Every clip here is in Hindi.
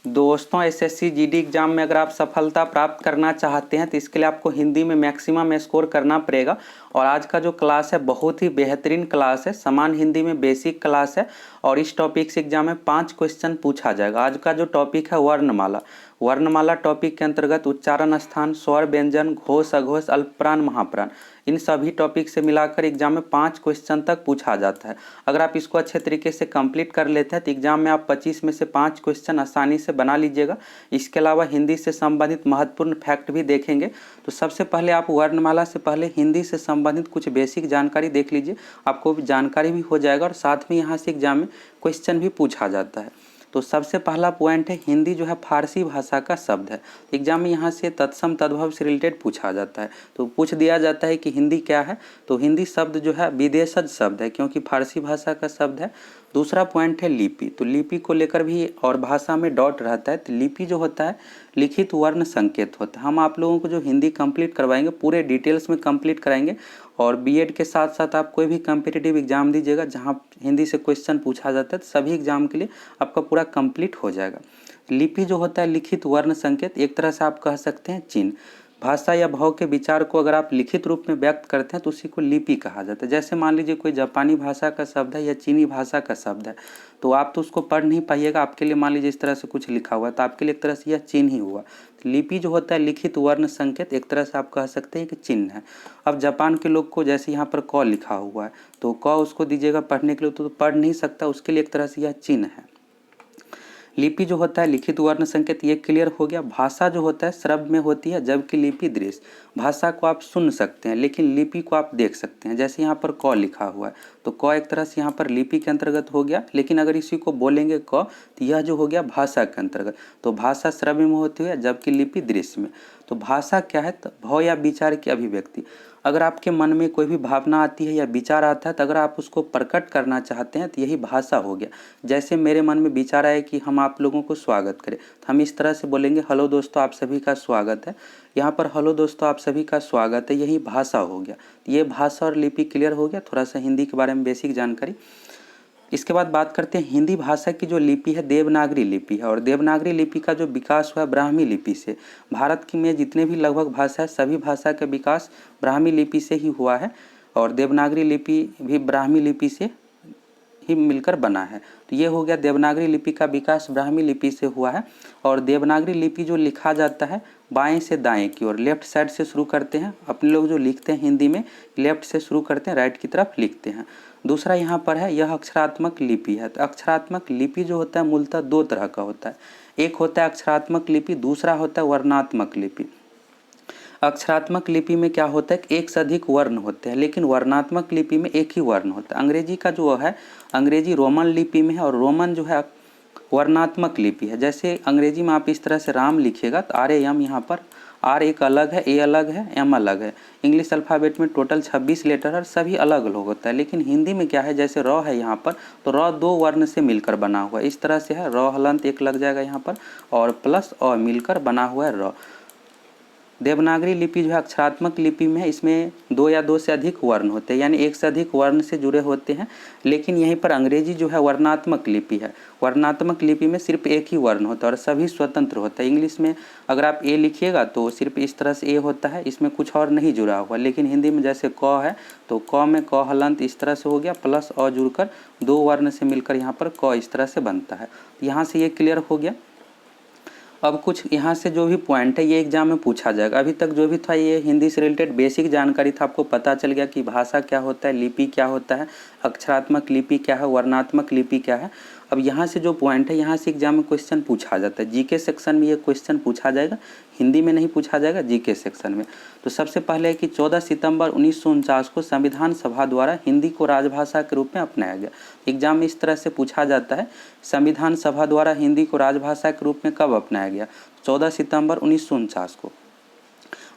दोस्तों एसएससी जीडी एग्जाम में अगर आप सफलता प्राप्त करना चाहते हैं तो इसके लिए आपको हिंदी में मैक्सिमम स्कोर करना पड़ेगा। और आज का जो क्लास है बहुत ही बेहतरीन क्लास है, समान हिंदी में बेसिक क्लास है। और इस टॉपिक से एग्जाम में 5 क्वेश्चन पूछा जाएगा। आज का जो टॉपिक है वर्णमाला, वर्णमाला टॉपिक के अंतर्गत उच्चारण स्थान, स्वर, व्यंजन, घोष, अघोष, अल्पप्राण, महाप्राण, इन सभी टॉपिक से मिलाकर एग्जाम में 5 क्वेश्चन तक पूछा जाता है। अगर आप इसको अच्छे तरीके से कंप्लीट कर लेते हैं तो एग्जाम में आप 25 में से 5 क्वेश्चन आसानी से बना लीजिएगा। इसके अलावा हिंदी से संबंधित महत्वपूर्ण फैक्ट भी देखेंगे। तो सबसे पहले आप वर्णमाला से पहले हिंदी से संबंधित कुछ बेसिक जानकारी देख लीजिए, आपको जानकारी भी हो जाएगा और साथ में यहाँ से एग्जाम में क्वेश्चन भी पूछा जाता है। तो सबसे पहला पॉइंट है, हिंदी जो है फारसी भाषा का शब्द है। एग्जाम में यहाँ से तत्सम तद्भव से रिलेटेड पूछा जाता है। तो पूछ दिया जाता है कि हिंदी क्या है, तो हिंदी शब्द जो है विदेशज शब्द है क्योंकि फारसी भाषा का शब्द है। दूसरा पॉइंट है लिपि, तो लिपि को लेकर भी और भाषा में डॉट रहता है। तो लिपि जो होता है लिखित वर्ण संकेत होता है। हम आप लोगों को जो हिंदी कंप्लीट करवाएंगे पूरे डिटेल्स में कंप्लीट कराएंगे। और बीएड के साथ साथ आप कोई भी कॉम्पिटिटिव एग्जाम दीजिएगा जहां हिंदी से क्वेश्चन पूछा जाता है तो सभी एग्जाम के लिए आपका पूरा कंप्लीट हो जाएगा। लिपि जो होता है लिखित वर्ण संकेत, एक तरह से आप कह सकते हैं चिन्ह। भाषा या भाव के विचार को अगर आप लिखित रूप में व्यक्त करते हैं तो उसी को लिपि कहा जाता है। जैसे मान लीजिए कोई जापानी भाषा का शब्द है या चीनी भाषा का शब्द है तो आप तो उसको पढ़ नहीं पाइएगा, आपके लिए मान लीजिए इस तरह से कुछ लिखा हुआ है तो आपके लिए एक तरह से यह चिन्ह ही हुआ। तो लिपि जो होता है लिखित वर्ण संकेत, एक तरह से आप कह सकते हैं कि चिन्ह है। अब जापान के लोग को जैसे यहाँ पर क लिखा हुआ है तो क उसको दीजिएगा पढ़ने के लिए तो पढ़ नहीं सकता, उसके लिए एक तरह से यह चिन्ह है। लिपि जो होता है लिखित वर्ण संकेत, ये क्लियर हो गया। भाषा जो होता है श्रव्य में होती है जबकि लिपि दृश्य। भाषा को आप सुन सकते हैं लेकिन लिपि को आप देख सकते हैं। जैसे यहाँ पर क लिखा हुआ है तो क एक तरह से यहाँ पर लिपि के अंतर्गत हो गया, लेकिन अगर इसी को बोलेंगे क तो यह जो हो गया भाषा के अंतर्गत। तो भाषा श्रव्य में होती है जबकि लिपि दृश्य में। तो भाषा क्या है, तो भाव या विचार की अभिव्यक्ति। अगर आपके मन में कोई भी भावना आती है या विचार आता है तो अगर आप उसको प्रकट करना चाहते हैं तो यही भाषा हो गया। जैसे मेरे मन में विचार आया कि हम आप लोगों को स्वागत करें तो हम इस तरह से बोलेंगे हेलो दोस्तों आप सभी का स्वागत है। यहाँ पर हेलो दोस्तों आप सभी का स्वागत है, यही भाषा हो गया। ये भाषा और लिपि क्लियर हो गया। थोड़ा सा हिंदी के बारे में बेसिक जानकारी। इसके बाद बात करते हैं हिंदी भाषा की जो लिपि है देवनागरी लिपि है। और देवनागरी लिपि का जो विकास हुआ है ब्राह्मी लिपि से। भारत की में जितने भी लगभग भाषा है सभी भाषा का विकास ब्राह्मी लिपि से ही हुआ है और देवनागरी लिपि भी ब्राह्मी लिपि से ही मिलकर बना है। तो ये हो गया देवनागरी लिपि का विकास ब्राह्मी लिपि से हुआ है। और देवनागरी लिपि जो लिखा जाता है बाएं से दाएं की ओर, लेफ्ट साइड से शुरू करते हैं। अपने लोग जो लिखते हैं हिंदी में लेफ्ट से शुरू करते हैं, राइट की तरफ लिखते हैं। दूसरा यहाँ पर है यह अक्षरात्मक लिपि है। तो अक्षरात्मक लिपि जो होता है मूलतः दो तरह का होता है। एक होता है अक्षरात्मक लिपि, दूसरा होता है वर्णात्मक लिपि। अक्षरात्मक लिपि में क्या होता है कि एक से अधिक वर्ण होते हैं, लेकिन वर्णात्मक लिपि में एक ही वर्ण होता है। अंग्रेजी का जो है अंग्रेजी रोमन लिपि में है और रोमन जो है वर्णात्मक लिपि है। जैसे अंग्रेजी में आप इस तरह से राम लिखिएगा तो RAM, यहाँ पर R एक अलग है, A अलग है, M अलग है। इंग्लिश अल्फ़ाबेट में टोटल 26 लेटर है, सभी अलग अलग होता है। लेकिन हिंदी में क्या है, जैसे र है यहाँ पर तो र दो वर्ण से मिलकर बना हुआ है, इस तरह से है। र हलंत एक लग जाएगा यहाँ पर और प्लस अ मिलकर बना हुआ है र। देवनागरी लिपि जो है अक्षरात्मक लिपि में है, इसमें दो या दो से अधिक वर्ण होते हैं, यानी एक से अधिक वर्ण से जुड़े होते हैं। लेकिन यहीं पर अंग्रेजी जो है वर्णात्मक लिपि है। वर्णात्मक लिपि में सिर्फ एक ही वर्ण होता है और सभी स्वतंत्र होता है। इंग्लिश में अगर आप ए लिखिएगा तो सिर्फ इस तरह से ए होता है, इसमें कुछ और नहीं जुड़ा हुआ। लेकिन हिंदी में जैसे क है तो क में क हलंत इस तरह से हो गया, प्लस अ जुड़कर दो वर्ण से मिलकर यहाँ पर क इस तरह से बनता है। यहाँ से ये क्लियर हो गया। अब कुछ यहाँ से जो भी पॉइंट है ये एग्जाम में पूछा जाएगा। अभी तक जो भी था ये हिंदी से रिलेटेड बेसिक जानकारी था, आपको पता चल गया कि भाषा क्या होता है, लिपि क्या होता है, अक्षरात्मक लिपि क्या है, वर्णात्मक लिपि क्या है। अब यहाँ से जो पॉइंट है यहाँ से एग्जाम में क्वेश्चन पूछा जाता है। जीके सेक्शन में ये क्वेश्चन पूछा जाएगा, हिंदी में नहीं पूछा जाएगा, जीके सेक्शन में। तो सबसे पहले है कि 14 सितंबर 1949 को संविधान सभा द्वारा हिंदी को राजभाषा के रूप में अपनाया गया। एग्जाम में इस तरह से पूछा जाता है, संविधान सभा द्वारा हिंदी को राजभाषा के रूप में कब अपनाया गया, 14 सितंबर 1949 को।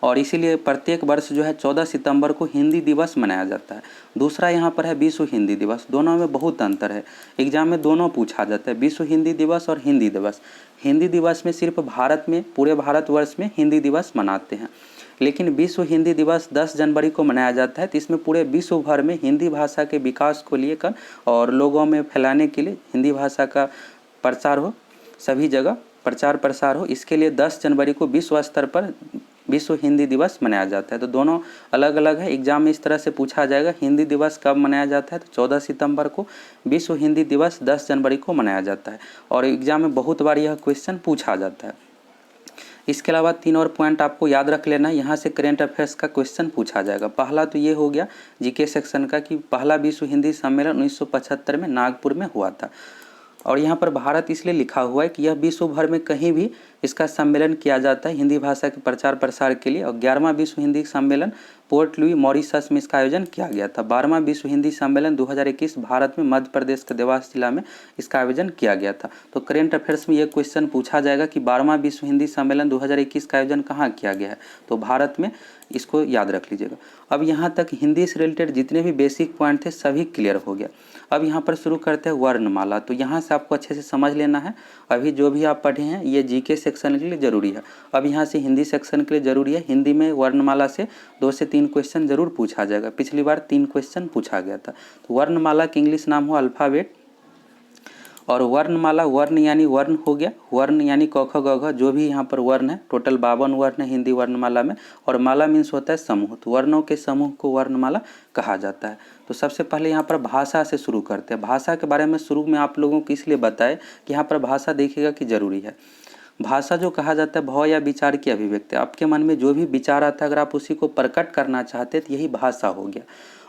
और इसीलिए प्रत्येक वर्ष जो है 14 सितंबर को हिंदी दिवस मनाया जाता है। दूसरा यहाँ पर है विश्व हिंदी दिवस, दोनों में बहुत अंतर है। एग्जाम में दोनों पूछा जाता है, विश्व हिंदी दिवस और हिंदी दिवस। हिंदी दिवस में सिर्फ भारत में, पूरे भारतवर्ष में हिंदी दिवस मनाते हैं, लेकिन विश्व हिंदी दिवस 10 जनवरी को मनाया जाता है। तो इसमें पूरे विश्व भर में हिंदी भाषा के विकास को लेकर और लोगों में फैलाने के लिए हिंदी भाषा का प्रचार हो, सभी जगह प्रचार प्रसार हो, इसके लिए 10 जनवरी को विश्व स्तर पर विश्व हिंदी दिवस मनाया जाता है। तो दोनों अलग अलग है। एग्जाम में इस तरह से पूछा जाएगा, हिंदी दिवस कब मनाया जाता है, तो 14 सितंबर को। विश्व हिंदी दिवस 10 जनवरी को मनाया जाता है। और एग्जाम में बहुत बार यह क्वेश्चन पूछा जाता है। इसके अलावा 3 और पॉइंट आपको याद रख लेना है, यहाँ से करेंट अफेयर्स का क्वेश्चन पूछा जाएगा। पहला तो ये हो गया जीके सेक्शन का कि पहला विश्व हिंदी सम्मेलन 1975 में नागपुर में हुआ था। और यहाँ पर भारत इसलिए लिखा हुआ है कि यह विश्व भर में कहीं भी इसका सम्मेलन किया जाता है हिंदी भाषा के प्रचार प्रसार के लिए। और 11वां विश्व हिंदी सम्मेलन पोर्ट लुई मॉरिशस में इसका आयोजन किया गया था। 12वां विश्व हिंदी सम्मेलन 2021 भारत में मध्य प्रदेश के देवास जिला में इसका आयोजन किया गया था। तो करेंट अफेयर्स में यह क्वेश्चन पूछा जाएगा कि 12वां विश्व हिंदी सम्मेलन 2021 का आयोजन कहाँ किया गया है, तो भारत में। इसको याद रख लीजिएगा। अब यहाँ तक हिंदी से रिलेटेड जितने भी बेसिक पॉइंट थे सभी क्लियर हो गया। अब यहाँ पर शुरू करते हैं वर्णमाला। तो यहाँ से आपको अच्छे से समझ लेना है। अभी जो भी आप पढ़े हैं ये जीके सेक्शन के लिए जरूरी है। अब यहाँ से हिंदी सेक्शन के लिए जरूरी है। हिंदी में वर्णमाला से 2 से 3 क्वेश्चन जरूर पूछा जाएगा। पिछली बार 3 क्वेश्चन पूछा गया था। तो वर्णमाला के इंग्लिश नाम हो अल्फ़ाबेट। और वर्णमाला, वर्ण यानी वर्ण हो गया, वर्ण यानी क ख ग घ, जो भी यहाँ पर वर्ण है, टोटल 52 वर्ण है हिंदी वर्णमाला में। और माला मीन्स होता है समूह, तो वर्णों के समूह को वर्णमाला कहा जाता है। तो सबसे पहले यहाँ पर भाषा से शुरू करते हैं। भाषा के बारे में शुरू में आप लोगों को इसलिए बताएं कि यहाँ पर भाषा देखिएगा कि जरूरी है। भाषा जो कहा जाता है भाव या विचार की अभिव्यक्ति। आपके मन में जो भी विचार आता है अगर आप उसी को प्रकट करना चाहते हैं तो यही भाषा हो गया।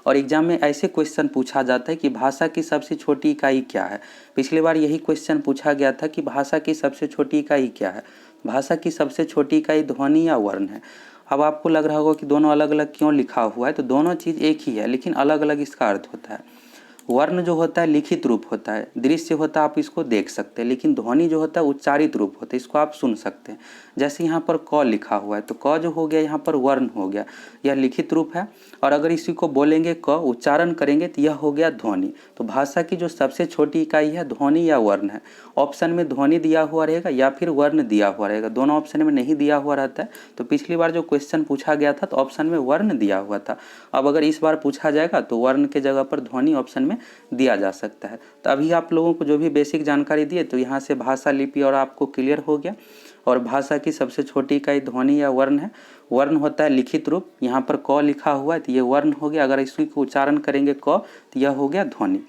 और एग्जाम में ऐसे क्वेश्चन पूछा जाता है कि भाषा की सबसे छोटी इकाई क्या है। पिछली बार यही क्वेश्चन पूछा गया था कि भाषा की सबसे छोटी इकाई क्या है। भाषा की सबसे छोटी इकाई ध्वनि या वर्ण है। अब आपको लग रहा होगा कि दोनों अलग अलग क्यों लिखा हुआ है, तो दोनों चीज़ एक ही है लेकिन अलग अलग इसका अर्थ होता है। वर्ण जो होता है लिखित रूप होता है, दृश्य होता है आप इसको देख सकते हैं, लेकिन ध्वनि जो होता है उच्चारित रूप होता है, इसको आप सुन सकते हैं। जैसे यहाँ पर क लिखा हुआ है तो क जो हो गया यहाँ पर वर्ण हो गया, यह लिखित रूप है। और अगर इसी को बोलेंगे क, उच्चारण करेंगे तो यह हो गया ध्वनि। तो भाषा की जो सबसे छोटी इकाई है ध्वनि या वर्ण है। ऑप्शन में ध्वनि दिया हुआ रहेगा या फिर वर्ण दिया हुआ रहेगा, दोनों ऑप्शन में नहीं दिया हुआ रहता है। तो पिछली बार जो क्वेश्चन पूछा गया था तो ऑप्शन में वर्ण दिया हुआ था। अब अगर इस बार पूछा जाएगा तो वर्ण के जगह पर ध्वनि ऑप्शन में दिया जा सकता है। तो अभी आप लोगों को जो भी बेसिक जानकारी दिए तो यहाँ से भाषा लिपि और आपको क्लियर हो गया। और भाषा की सबसे छोटी इकाई ध्वनि या वर्ण है। वर्ण होता है लिखित रूप, यहाँ पर क लिखा हुआ है तो ये वर्ण हो गया। अगर इसी को उच्चारण करेंगे क तो यह हो गया ध्वनि।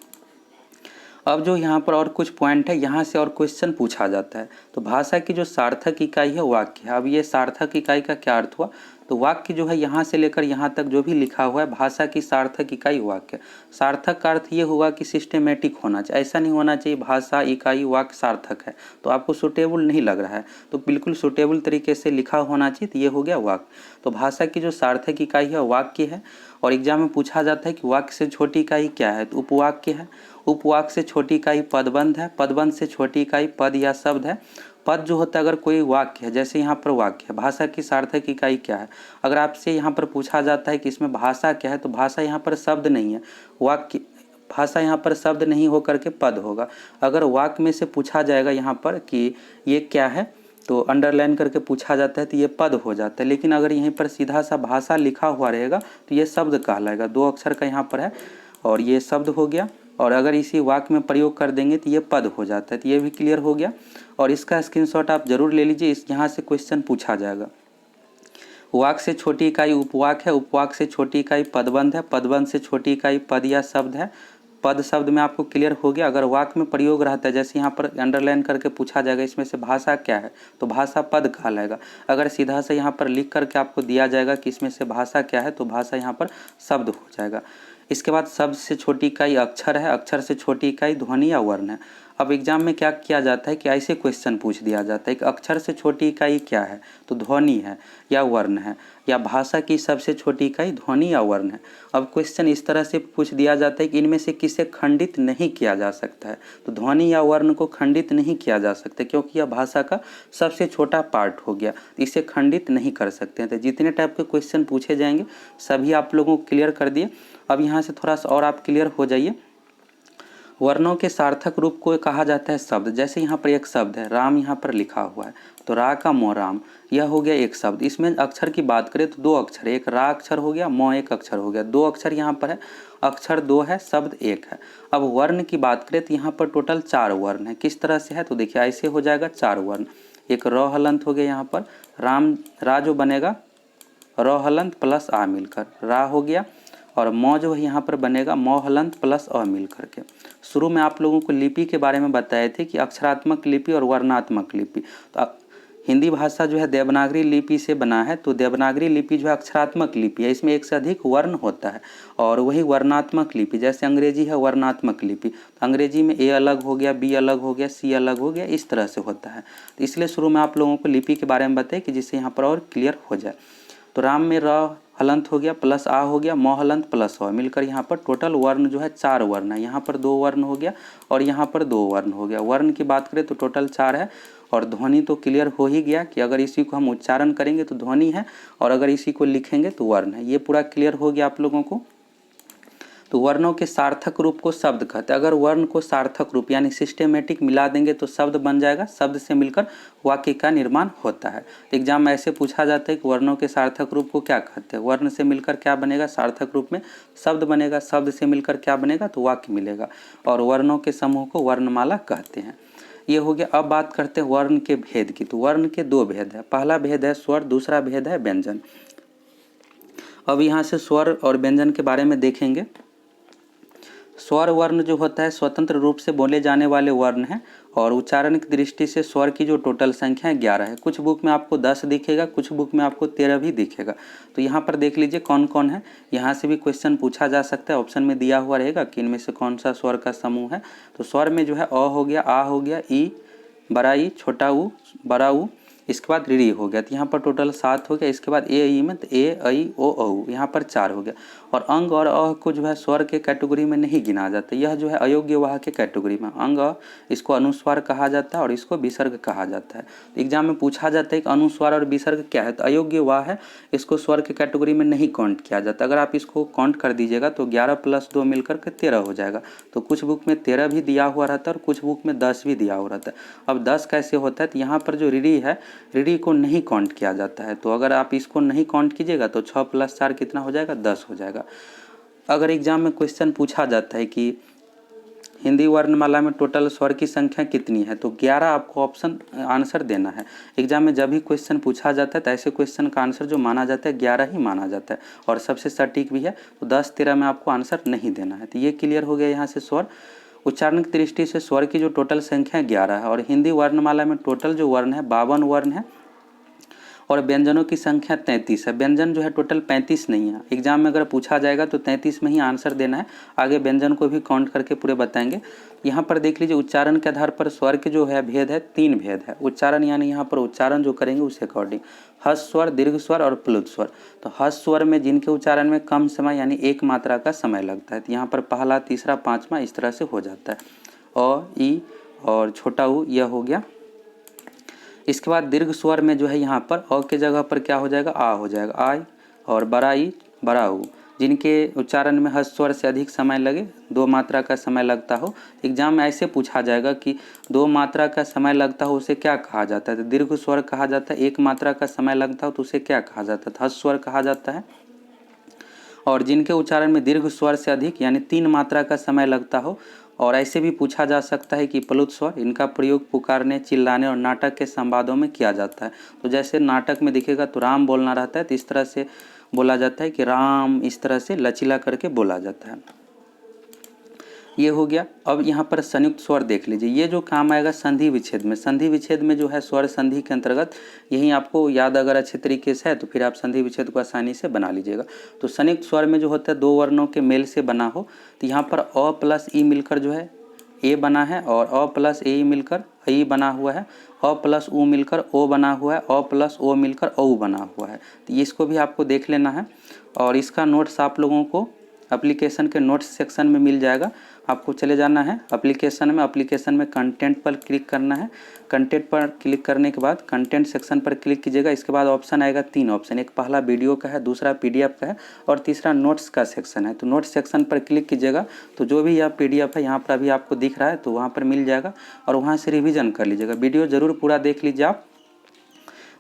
अब जो यहाँ पर और कुछ पॉइंट है, यहाँ से और क्वेश्चन पूछा जाता है। तो भाषा की जो सार्थक इकाई है वाक्य है। अब ये सार्थक इकाई का क्या अर्थ हुआ, तो वाक्य जो है यहाँ से लेकर यहाँ तक जो भी लिखा हुआ है भाषा की सार्थक इकाई वाक्य। सार्थक का अर्थ ये हुआ कि सिस्टमेटिक होना चाहिए, ऐसा नहीं होना चाहिए भाषा इकाई वाक्य सार्थक है तो आपको सुटेबल नहीं लग रहा है, तो बिल्कुल सुटेबल तरीके से लिखा होना चाहिए। तो ये हो गया वाक्य। तो भाषा की जो सार्थक इकाई है वाक्य है। और एग्जाम में पूछा जाता है कि वाक्य से छोटी इकाई क्या है, तो उपवाक्य है। उपवाक्य से छोटी इकाई पदबंध है। पदबंध से छोटी इकाई पद या शब्द है। पद जो होता है अगर कोई वाक्य है, जैसे यहाँ पर वाक्य है, भाषा की सार्थक इकाई क्या है। अगर आपसे यहाँ पर पूछा जाता है कि इसमें भाषा क्या है, तो भाषा यहाँ पर शब्द नहीं है, वाक्य। भाषा यहाँ पर शब्द नहीं हो करके पद होगा। अगर वाक्य में से पूछा जाएगा यहाँ पर कि ये क्या है, तो अंडरलाइन करके पूछा जाता है तो ये पद हो जाता है। लेकिन अगर यहीं पर सीधा सा भाषा लिखा हुआ रहेगा तो ये शब्द कहलाएगा। 2 अक्षर का यहाँ पर है और ये शब्द हो गया। और अगर इसी वाक्य में प्रयोग कर देंगे तो ये पद हो जाता है। तो ये भी क्लियर हो गया। और इसका स्क्रीनशॉट आप जरूर ले लीजिए, इस यहाँ से क्वेश्चन पूछा जाएगा। वाक्य से छोटी इकाई उपवाक्य है। उपवाक्य से छोटी इकाई पदबंध है। पदबंध से छोटी इकाई पद या शब्द है। पद शब्द में आपको क्लियर हो गया। अगर वाक्य में प्रयोग रहता है, जैसे यहाँ पर अंडरलाइन करके पूछा जाएगा इसमें से भाषा क्या है, तो भाषा पद कहलाएगा। अगर सीधा से यहाँ पर लिख करके आपको दिया जाएगा कि इसमें से भाषा क्या है, तो भाषा यहाँ पर शब्द हो जाएगा। इसके बाद शब्द से छोटी इकाई अक्षर है। अक्षर से छोटी इकाई ध्वनि या वर्ण है। अब एग्जाम में क्या किया जाता है कि ऐसे क्वेश्चन पूछ दिया जाता है कि अक्षर से छोटी इकाई क्या है, तो ध्वनि है या वर्ण है, या भाषा की सबसे छोटी इकाई ध्वनि या वर्ण है। अब क्वेश्चन इस तरह से पूछ दिया जाता है कि इनमें से किसे खंडित नहीं किया जा सकता है, तो ध्वनि या वर्ण को खंडित नहीं किया जा सकता क्योंकि यह भाषा का सबसे छोटा पार्ट हो गया, इसे खंडित नहीं कर सकते हैं। तो जितने टाइप के क्वेश्चन पूछे जाएंगे सभी आप लोगों को क्लियर कर दिए। अब यहाँ से थोड़ा सा और आप क्लियर हो जाइए। वर्णों के सार्थक रूप को कहा जाता है शब्द। जैसे यहाँ पर एक शब्द है राम, यहाँ पर लिखा हुआ है तो रा का मो राम, यह हो गया एक शब्द। इसमें अक्षर की बात करें तो 2 अक्षर, एक रा अक्षर हो गया, मो एक अक्षर हो गया। 2 अक्षर यहाँ पर है, अक्षर 2 है, शब्द 1 है। अब वर्ण की बात करें तो यहाँ पर टोटल 4 वर्ण है। किस तरह से है, तो देखिए ऐसे हो जाएगा 4 वर्ण। एक र हलंत हो गया यहाँ पर, राम रा जो बनेगा र हलंत प्लस आ मिलकर रा हो गया, और मौ जो है यहाँ पर बनेगा मौ हलंत प्लस अ मिल करके। शुरू में आप लोगों को लिपि के बारे में बताए थे कि अक्षरात्मक लिपि और वर्णात्मक लिपि। तो हिंदी भाषा जो है देवनागरी लिपि से बना है, तो देवनागरी लिपि जो है अक्षरात्मक लिपि है, इसमें एक से अधिक वर्ण होता है। और वही वर्णात्मक लिपि, जैसे अंग्रेजी है वर्णात्मक लिपि, तो अंग्रेजी में ए अलग हो गया, बी अलग हो गया, सी अलग हो गया, इस तरह से होता है। तो इसलिए शुरू में आप लोगों को लिपि के बारे में बताए कि जिससे यहाँ पर और क्लियर हो जाए। तो राम में र हलंत हो गया प्लस आ हो गया, मौ हलंत प्लस अ मिलकर यहाँ पर टोटल वर्ण जो है 4 वर्ण है। यहाँ पर 2 वर्ण हो गया और यहाँ पर 2 वर्ण हो गया। वर्ण की बात करें तो टोटल 4 है। और ध्वनि तो क्लियर हो ही गया कि अगर इसी को हम उच्चारण करेंगे तो ध्वनि है, और अगर इसी को लिखेंगे तो वर्ण है। ये पूरा क्लियर हो गया आप लोगों को। तो वर्णों के सार्थक रूप को शब्द कहते हैं। अगर वर्ण को सार्थक रूप यानी सिस्टेमेटिक मिला देंगे तो शब्द बन जाएगा, शब्द से मिलकर वाक्य का निर्माण होता है। एग्जाम में ऐसे पूछा जाता है कि वर्णों के सार्थक रूप को क्या कहते हैं। वर्ण से मिलकर क्या बनेगा, सार्थक रूप में शब्द बनेगा, शब्द से मिलकर क्या बनेगा, तो वाक्य मिलेगा। और वर्णों के समूह को वर्णमाला कहते हैं। ये हो गया। अब बात करते हैं वर्ण के भेद की। तो वर्ण के 2 भेद है। पहला भेद है स्वर, दूसरा भेद है व्यंजन। अब यहाँ से स्वर और व्यंजन के बारे में देखेंगे। स्वर वर्ण जो होता है स्वतंत्र रूप से बोले जाने वाले वर्ण हैं, और उच्चारण की दृष्टि से स्वर की जो टोटल संख्या है 11 है। कुछ बुक में आपको 10 दिखेगा, कुछ बुक में आपको 13 भी दिखेगा। तो यहाँ पर देख लीजिए कौन कौन है। यहाँ से भी क्वेश्चन पूछा जा सकता है, ऑप्शन में दिया हुआ रहेगा कि इनमें से कौन सा स्वर का समूह है। तो स्वर में जो है अ हो गया, आ हो गया, ई, बड़ा ई, छोटा ऊ, बड़ा ऊ, इसके बाद री हो गया। तो यहाँ पर टोटल 7 हो गया। इसके बाद ए ई में तो ए ऐ ओ औ, यहाँ पर 4 हो गया। और अंग और अ को जो है स्वर के कैटेगरी में नहीं गिना जाता। यह जो है अयोग्य वाह के कैटेगरी में। अंग अ इसको अनुस्वार कहा जाता है और इसको विसर्ग कहा जाता है। तो एग्जाम में पूछा जाता है कि अनुस्वार और विसर्ग क्या है। तो अयोग्य वाह है, इसको स्वर के कैटेगरी में नहीं काउंट किया जाता। अगर आप इसको काउंट कर दीजिएगा तो 11 + 2 मिलकर के 13 हो जाएगा। तो कुछ बुक में 13 भी दिया हुआ रहता है और कुछ बुक में 10 भी दिया हुआ रहता है। अब 10 कैसे होता है, तो यहाँ पर जो रीडी है, रीडी को नहीं काउंट किया जाता है। तो अगर आप इसको नहीं काउंट कीजिएगा तो 6 + 4 कितना हो जाएगा, 10 हो जाएगा। अगर एग्जाम में क्वेश्चन पूछा जाता है कि हिंदी वर्णमाला में टोटल स्वर की संख्या कितनी है, तो 11 आपको ऑप्शन आंसर देना है। एग्जाम में जब भी क्वेश्चन पूछा जाता है तो ऐसे क्वेश्चन का आंसर जो माना जाता है 11 ही माना जाता है, और सबसे सटीक भी है। तो 10-13 में आपको आंसर नहीं देना है। तो ये क्लियर हो गया यहाँ से स्वर। उच्चारण की दृष्टि से स्वर की जो टोटल संख्या 11 है, और हिंदी वर्णमाला में टोटल जो वर्ण है 52 वर्ण है, और व्यंजनों की संख्या 33 है। व्यंजन जो है टोटल 35 नहीं है। एग्जाम में अगर पूछा जाएगा तो 33 में ही आंसर देना है। आगे व्यंजन को भी काउंट करके पूरे बताएंगे। यहाँ पर देख लीजिए उच्चारण के आधार पर स्वर के जो है भेद है, 3 भेद है। उच्चारण यानी यहाँ पर उच्चारण जो करेंगे उसके अकॉर्डिंग हस् स्वर, दीर्घ स्वर और प्लुत स्वर। तो हस् स्वर में जिनके उच्चारण में कम समय यानी 1 मात्रा का समय लगता है, तो यहाँ पर पहला, तीसरा, पाँचवा इस तरह से हो जाता है। अ, ई और छोटा ऊ यह हो गया। इसके बाद दीर्घ स्वर में जो है यहाँ पर अ के जगह पर क्या हो जाएगा, आ हो जाएगा, आय, और बड़ा ई, बड़ा ऊ। जिनके उच्चारण में हस् स्वर से अधिक समय लगे, 2 मात्रा का समय लगता हो। एग्जाम में ऐसे पूछा जाएगा कि 2 मात्रा का समय लगता हो उसे क्या कहा जाता है। तो दीर्घ स्वर कहा जाता है। 1 मात्रा का समय लगता हो तो उसे क्या कहा जाता है, हस् स्वर कहा जाता है। और जिनके उच्चारण में दीर्घ स्वर से अधिक यानी 3 मात्रा का समय लगता हो, और ऐसे भी पूछा जा सकता है कि प्लुत स्वर, इनका प्रयोग पुकारने, चिल्लाने और नाटक के संवादों में किया जाता है। तो जैसे नाटक में दिखेगा तो राम बोलना रहता है, तो इस तरह से बोला जाता है कि राम, इस तरह से लचीला करके बोला जाता है। ये हो गया। अब यहाँ पर संयुक्त स्वर देख लीजिए। ये जो काम आएगा संधि विच्छेद में। संधि विच्छेद में जो है स्वर संधि के अंतर्गत, यही आपको याद अगर अच्छे तरीके से है तो फिर आप संधि विच्छेद को आसानी से बना लीजिएगा। तो संयुक्त स्वर में जो होता है 2 वर्णों के मेल से बना हो, तो यहाँ पर अ + ई मिलकर जो है ए बना है, और अ + ए मिलकर ई बना हुआ है, अ + ऊ मिलकर ओ बना हुआ है, अ + ओ मिलकर औ बना हुआ है। तो इसको भी आपको देख लेना है, और इसका नोट्स आप लोगों को एप्लीकेशन के नोट्स सेक्शन में मिल जाएगा। आपको चले जाना है एप्लीकेशन में, एप्लीकेशन में कंटेंट पर क्लिक करना है। कंटेंट पर क्लिक करने के बाद कंटेंट सेक्शन पर क्लिक कीजिएगा। इसके बाद ऑप्शन आएगा 3 ऑप्शन, एक पहला वीडियो का है, दूसरा पीडीएफ का है, और तीसरा नोट्स का सेक्शन है। तो नोट्स सेक्शन पर क्लिक कीजिएगा तो जो भी यह पीडीएफ है यहाँ पर अभी आपको दिख रहा है तो वहाँ पर मिल जाएगा, और वहाँ से रिविज़न कर लीजिएगा। वीडियो ज़रूर पूरा देख लीजिए, आप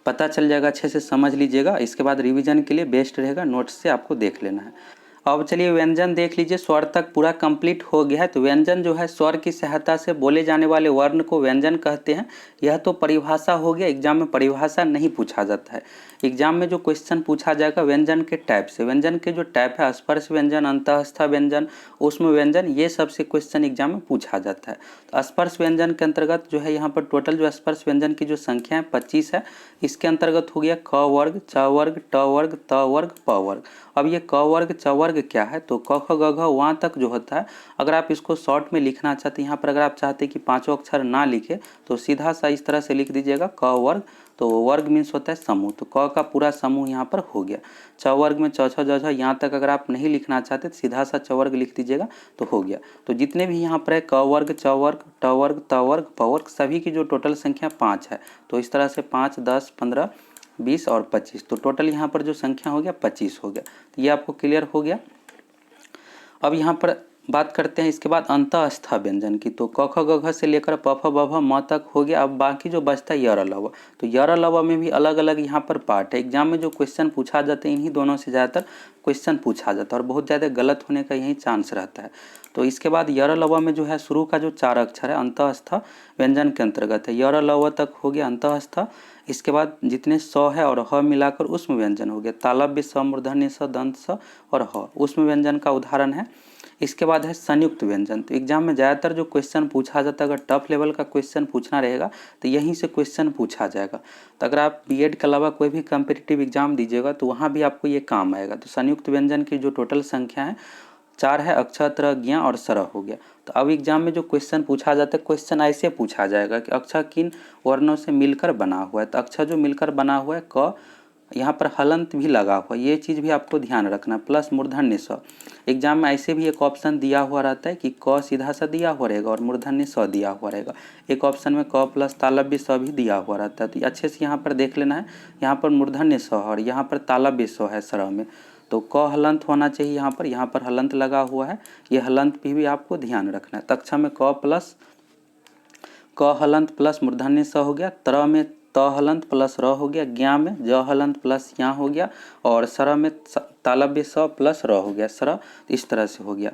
पता चल जाएगा, अच्छे से समझ लीजिएगा। इसके बाद रिवीजन के लिए बेस्ट रहेगा नोट्स से आपको देख लेना है। अब चलिए व्यंजन देख लीजिए, स्वर तक पूरा कंप्लीट हो गया है। तो व्यंजन जो है स्वर की सहायता से बोले जाने वाले वर्ण को व्यंजन कहते हैं। यह तो परिभाषा हो गया, एग्जाम में परिभाषा नहीं पूछा जाता है। एग्जाम में जो क्वेश्चन पूछा जाएगा व्यंजन के टाइप से, व्यंजन के जो टाइप है स्पर्श व्यंजन, अंतःस्थ व्यंजन, ऊष्म व्यंजन, ये सबसे क्वेश्चन एग्जाम में पूछा जाता है। तो स्पर्श व्यंजन के अंतर्गत जो है यहाँ पर टोटल जो स्पर्श व्यंजन की जो संख्या है 25 है। इसके अंतर्गत हो गया क वर्ग, च वर्ग, ट वर्ग, त वर्ग, प वर्ग। अब ये क वर्ग च वर्ग क्या है, तो क ख ग घ वहाँ तक जो होता है, अगर आप इसको शॉर्ट में लिखना चाहते हैं, यहाँ पर अगर आप चाहते हैं कि पांचों अक्षर ना लिखे तो सीधा सा इस तरह से लिख दीजिएगा क वर्ग। तो वर्ग मीन्स होता है समूह, तो क का पूरा समूह यहाँ पर हो गया। च वर्ग में च छ ज झ यहाँ तक अगर आप नहीं लिखना चाहते तो सीधा सा च वर्ग लिख दीजिएगा तो हो गया। तो जितने भी यहाँ पर है क वर्ग, च वर्ग, ट वर्ग, त वर्ग, प वर्ग, सभी की जो टोटल संख्या 5 है। तो इस तरह से 5, 10, 15, 20 और 25, तो टोटल यहाँ पर जो संख्या हो गया 25 हो गया। तो ये आपको क्लियर हो गया। अब यहाँ पर बात करते हैं इसके बाद अंतःस्थ व्यंजन की। तो क ख ग घ से लेकर प फ ब भ म तक हो गया। अब बाकी जो बचता है यर लव, तो यर लव में भी अलग अलग यहाँ पर पार्ट है। एग्जाम में जो क्वेश्चन पूछा जाता है इन्हीं दोनों से ज़्यादातर क्वेश्चन पूछा जाता है और बहुत ज़्यादा गलत होने का यही चांस रहता है। तो इसके बाद यर लव में जो है शुरू का जो 4 अक्षर है अंतःस्थ व्यंजन के अंतर्गत है। यर लव तक हो गया अंतःस्थ। इसके बाद जितने स है और ह मिलाकर ऊष्म व्यंजन हो गया। तालव्य स, मूर्धन्य स, दंत स और ह ऊष्म व्यंजन का उदाहरण है। इसके बाद है संयुक्त व्यंजन। तो एग्जाम में ज़्यादातर जो क्वेश्चन पूछा जाता है, अगर टफ लेवल का क्वेश्चन पूछना रहेगा तो यहीं से क्वेश्चन पूछा जाएगा। तो अगर आप बीएड के अलावा कोई भी कम्पिटिटिव एग्जाम दीजिएगा तो वहाँ भी आपको ये काम आएगा। तो संयुक्त व्यंजन की जो टोटल संख्या है 4 है, अक्षर, त्र, ज्ञ और सर हो गया। तो अब एग्जाम में जो क्वेश्चन पूछा जाता है, क्वेश्चन ऐसे पूछा जाएगा कि अक्षर किन वर्णों से मिलकर बना हुआ है। तो अक्षर जो मिलकर बना हुआ है क, यहाँ पर हलंत भी लगा हुआ, ये चीज़ भी आपको ध्यान रखना, प्लस मूर्धन्य स। एग्जाम में ऐसे भी एक ऑप्शन दिया हुआ रहता है कि क सीधा सा दिया हुआ रहेगा और मूर्धन्य स दिया हुआ रहेगा। एक ऑप्शन में क प्लस तालव्य स भी दिया हुआ रहता है। तो अच्छे से यहाँ पर देख लेना है, यहाँ पर मूर्धन्य स और यहाँ पर तालव्य स है सर में। तो क हलंत होना चाहिए, यहाँ पर हलंत लगा हुआ है, ये हलंत भी आपको ध्यान रखना है। तक्षा में क हलंत प्लस मूर्धन्य स हो गया, त्र में त हलंत प्लस र हो गया, ज्ञा में ज हलंत प्लस या हो गया और सर में तालव्य स प्लस र हो गया, सर। इस तरह से हो गया।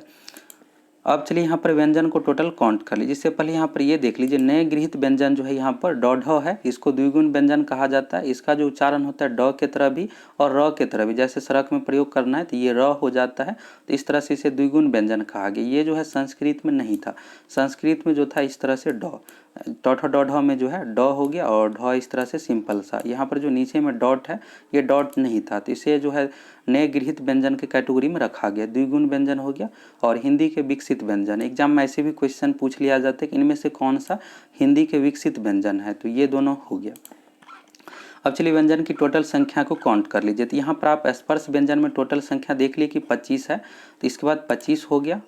अब चलिए यहाँ पर व्यंजन को टोटल काउंट कर लीजिए। इससे पहले यहाँ पर ये देख लीजिए नए गृहीत व्यंजन जो है यहाँ पर ड ढ है, इसको द्विगुण व्यंजन कहा जाता है। इसका जो उच्चारण होता है ड के तरह भी और र के तरह भी, जैसे सड़क में प्रयोग करना है तो ये र हो जाता है। तो इस तरह से इसे द्विगुण व्यंजन कहा गया। ये जो है संस्कृत में नहीं था, संस्कृत में जो था इस तरह से ड, ट ड ढ में जो है ड हो गया और ढ इस तरह से सिंपल सा। यहाँ पर जो नीचे में डॉट है ये डॉट नहीं था, तो इसे जो है नए गृहीत व्यंजन के कैटेगरी में रखा गया, द्विगुण व्यंजन हो गया। और हिंदी के विकसित व्यंजन, एग्जाम में ऐसे भी क्वेश्चन पूछ लिया जाता है कि इनमें से कौन सा हिंदी के विकसित व्यंजन है, तो ये दोनों हो गया। अब चलिए व्यंजन की टोटल संख्या को काउंट कर लीजिए। तो यहाँ पर आप स्पर्श व्यंजन में टोटल संख्या देख लिए कि 25 है, तो इसके बाद 25 हो गया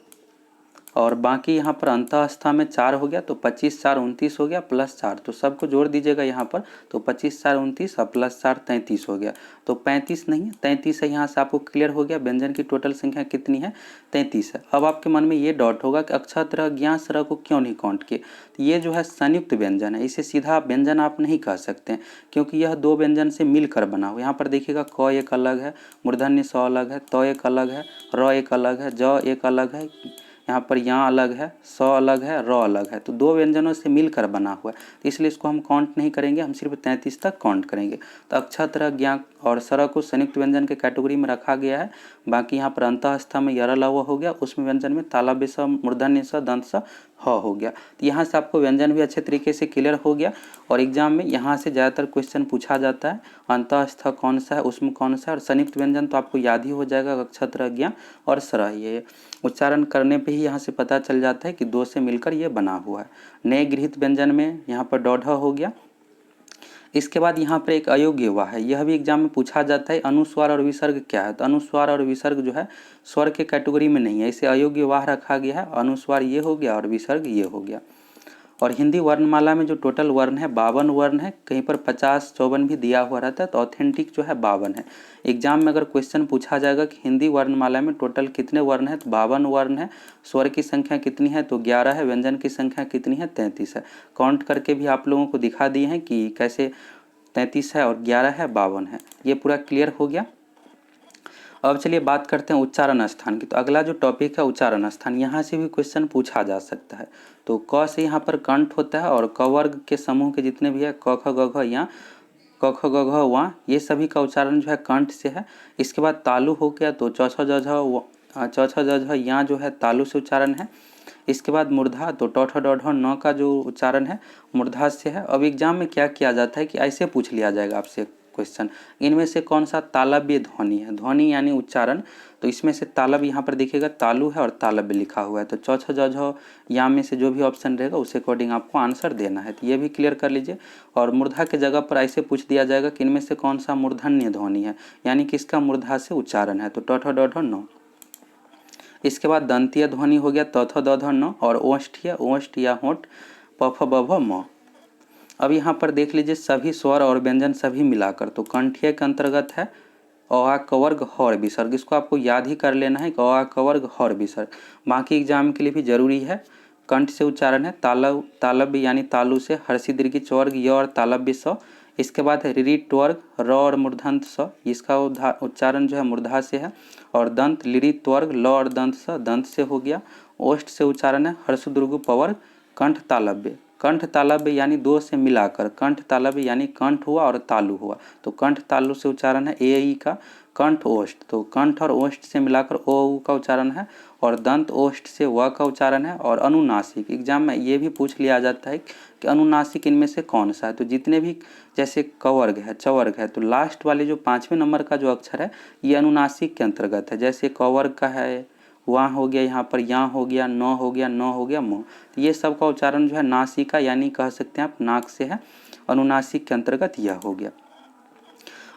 और बाकी यहाँ पर अंतःस्थ में 4 हो गया, तो 25 4 29 हो गया प्लस 4, तो सबको जोड़ दीजिएगा यहाँ पर। तो 25 4 29 और प्लस 4 33 हो गया। तो 35 नहीं है, 33 है। यहाँ से आपको क्लियर हो गया व्यंजन की टोटल संख्या कितनी है, 33 है। अब आपके मन में ये डाउट होगा कि अक्षर, त्र, ज्ञ, स्वर को क्यों नहीं काउंट किए। तो ये जो है संयुक्त व्यंजन है, इसे सीधा व्यंजन आप नहीं कह सकते क्योंकि यह दो व्यंजन से मिलकर बना हुआ। यहाँ पर देखिएगा क एक अलग है, मूर्धन्य स अलग है, त एक अलग है, र एक अलग है, ज एक अलग है, यहाँ पर यहाँ अलग है, स अलग है, र अलग है। तो दो व्यंजनों से मिलकर बना हुआ है, तो इसलिए इसको हम काउंट नहीं करेंगे, हम सिर्फ 33 तक काउंट करेंगे। तो अक्षर, त्र, ज्ञ और सर को संयुक्त व्यंजन के कैटेगरी में रखा गया है। बाकी यहाँ पर अंतःस्थ में यर लव हो गया, उसमें व्यंजन में तालव्य स, मूर्धन्य स, दंत स, ह हो गया। तो यहाँ से आपको व्यंजन भी अच्छे तरीके से क्लियर हो गया। और एग्जाम में यहाँ से ज़्यादातर क्वेश्चन पूछा जाता है अंतःस्थ कौन सा है, उसमें कौन सा है, और संयुक्त व्यंजन तो आपको याद ही हो जाएगा अक्षर, त्र, ज्ञ और सर। ये उच्चारण करने पे ही यहाँ से पता चल जाता है कि दो से मिलकर ये बना हुआ है। नए गृहीत व्यंजन में यहाँ पर ड ढ हो गया। इसके बाद यहाँ पर एक अयोग्य वा है, यह भी एग्जाम में पूछा जाता है अनुस्वार और विसर्ग क्या है। तो अनुस्वार और विसर्ग जो है स्वर के कैटेगरी में नहीं है, इसे अयोग्य वाह रखा गया है। अनुस्वार ये हो गया और विसर्ग ये हो गया। और हिंदी वर्णमाला में जो टोटल वर्ण है 52 वर्ण है, कहीं पर 50 54 भी दिया हुआ रहता है, तो ऑथेंटिक जो है 52 है। एग्जाम में अगर क्वेश्चन पूछा जाएगा कि हिंदी वर्णमाला में टोटल कितने वर्ण है, तो 52 वर्ण है। स्वर की संख्या कितनी है, तो 11 है। व्यंजन की संख्या कितनी है, 33 है। काउंट करके भी आप लोगों को दिखा दिए हैं कि कैसे 33 है और 11 है, 52 है। ये पूरा क्लियर हो गया। अब चलिए बात करते हैं उच्चारण स्थान की। तो अगला जो टॉपिक है उच्चारण स्थान, यहाँ से भी क्वेश्चन पूछा जा सकता है। तो क से यहाँ पर कंठ होता है और क वर्ग के समूह के जितने भी है क ख ग घ या क ख ग घ वा, ये सभी का उच्चारण जो है कंठ से है। इसके बाद तालु हो गया तो च छ ज झ यहाँ जो है तालु से उच्चारण है। इसके बाद मूर्धा तो ट ठ ड ढ न का जो उच्चारण है मूर्धा से है। अब एग्जाम में क्या किया जाता है कि ऐसे पूछ लिया जाएगा आपसे क्वेश्चन, इनमें से कौन सा तालव्य ध्वनि है, ध्वनि यानी उच्चारण। तो इसमें से तालब यहाँ पर देखिएगा तालु है और तालव्य लिखा हुआ है। तो च छ ज झ या में से जो भी ऑप्शन रहेगा उस अकॉर्डिंग आपको आंसर देना है। तो ये भी क्लियर कर लीजिए। और मूर्धा के जगह पर ऐसे पूछ दिया जाएगा कि इनमें से कौन सा मूर्धन्य ध्वनि है, यानी कि इसका मूर्धा से उच्चारण है। तो ट ठ ड ढ न। इसके बाद दंतीय ध्वनि हो गया त थ द ध न और ओष्ठीय ओष्ठ या होंठ प फ ब भ म। अब यहाँ पर देख लीजिए सभी स्वर और व्यंजन सभी मिलाकर। तो कंठीय के अंतर्गत है अ आ क वर्ग हौर विसर्ग, इसको आपको याद ही कर लेना है कि अ आ क वर्ग हौर विसर्ग, बाकी एग्जाम के लिए भी जरूरी है। कंठ से उच्चारण है तालव तालव्य यानी तालु से, हर्षि दीर्घ चवर्ग य और तालव्य स। इसके बाद है ऋ त्वर्ग र और मूर्धन्त स, इसका उच्चारण जो है मूर्धा से है। और दंत लिरि त्वर्ग ल और दंत स, दंत से हो गया। ओष्ठ से उच्चारण है हर्ष दुर्गु पवर्ग कंठ तालव्य, कंठ तालव्य यानी दो से मिलाकर, कंठ तालव्य यानी कंठ हुआ और तालु हुआ। तो कंठ तालु से उच्चारण है ए ई का। कंठ ओष्ठ तो कंठ और ओष्ठ से मिलाकर ओ उ का उच्चारण है। और दंत ओष्ठ से व का उच्चारण है। और अनुनासिक, एग्जाम में ये भी पूछ लिया जाता है कि अनुनासिक इनमें से कौन सा है। तो जितने भी जैसे कवर्ग है चवर्ग है, तो लास्ट वाले जो 5वें नंबर का जो अक्षर है ये अनुनासिक के अंतर्गत है। जैसे कवर्ग का है वहाँ हो गया, यहाँ पर यहाँ हो गया, न हो गया, न हो गया, म। तो ये सब का उच्चारण जो है नासिका यानी कह सकते हैं आप नाक से है, अनुनासिक के अंतर्गत यह हो गया।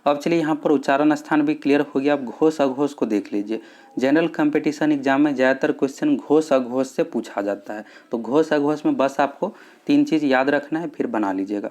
अब चलिए यहाँ पर उच्चारण स्थान भी क्लियर हो गया। अब घोष अघोष को देख लीजिए। जनरल कंपटीशन एग्जाम में ज़्यादातर क्वेश्चन घोष अघोष से पूछा जाता है। तो घोष अघोष में बस आपको 3 चीज़ याद रखना है, फिर बना लीजिएगा।